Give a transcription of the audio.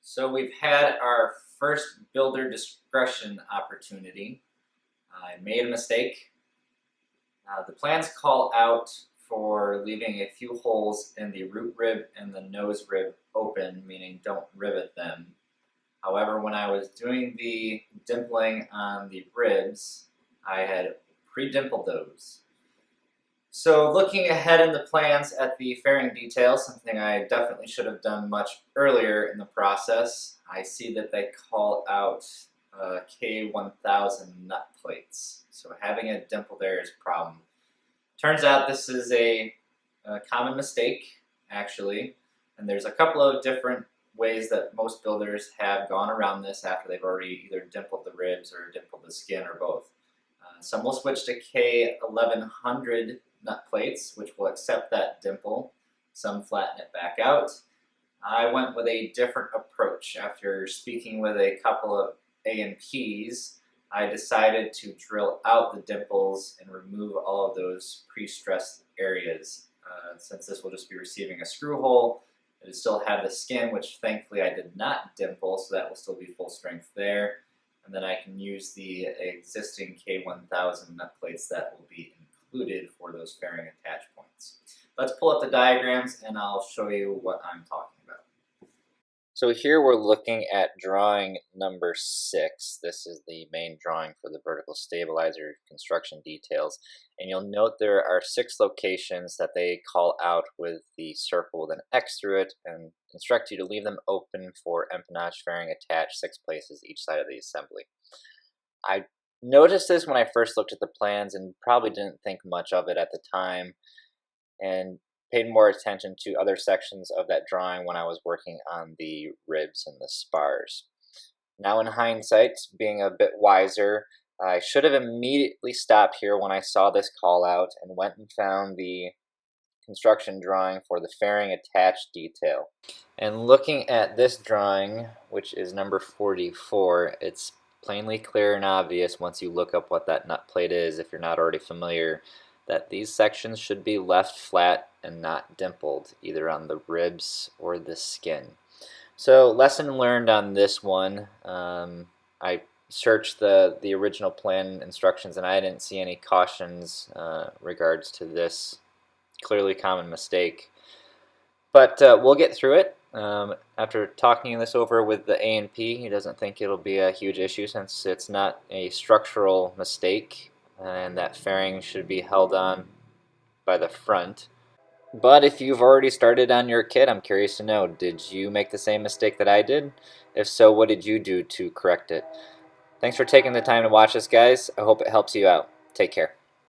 So we've had our first builder discretion opportunity. I made a mistake. The plans call out for leaving a few holes in the root rib and the nose rib open, meaning don't rivet them. However, when I was doing the dimpling on the ribs, I had pre-dimpled those. So looking ahead in the plans at the fairing details, something I definitely should have done much earlier in the process, I see that they call out K1000 nut plates. So having a dimple there is a problem. Turns out this is a common mistake, actually, and there's a couple of different ways that most builders have gone around this after they've already either dimpled the ribs or dimpled the skin or both. Some will switch to K1100 nut plates, which will accept that dimple. Some flatten it back out. I went with a different approach. After speaking with a couple of A&Ps, I decided to drill out the dimples and remove all of those pre-stressed areas. Since this will just be receiving a screw hole, it'll still have the skin, which thankfully I did not dimple, so that will still be full strength there. And then I can use the existing K1000 nut plates that will be included for those fairing attach points. Let's pull up the diagrams and I'll show you what I'm talking about. So here we're looking at drawing number 6. This is the main drawing for the vertical stabilizer construction details. And you'll note there are 6 locations that they call out with the circle with an X through it and instruct you to leave them open for empennage fairing attached 6 places each side of the assembly. I noticed this when I first looked at the plans and probably didn't think much of it at the time, and paid more attention to other sections of that drawing when I was working on the ribs and the spars. Now in hindsight, being a bit wiser, I should have immediately stopped here when I saw this call out and went and found the construction drawing for the fairing attached detail. And looking at this drawing, which is number 44, it's plainly clear and obvious once you look up what that nut plate is, if you're not already familiar, that these sections should be left flat and not dimpled, either on the ribs or the skin. So lesson learned on this one. I searched the original plan instructions and I didn't see any cautions regards to this clearly common mistake. But we'll get through it. After talking this over with the A&P, he doesn't think it'll be a huge issue since it's not a structural mistake and that fairing should be held on by the front. But if you've already started on your kit, I'm curious to know, did you make the same mistake that I did? If so, what did you do to correct it? Thanks for taking the time to watch this, guys. I hope it helps you out. Take care.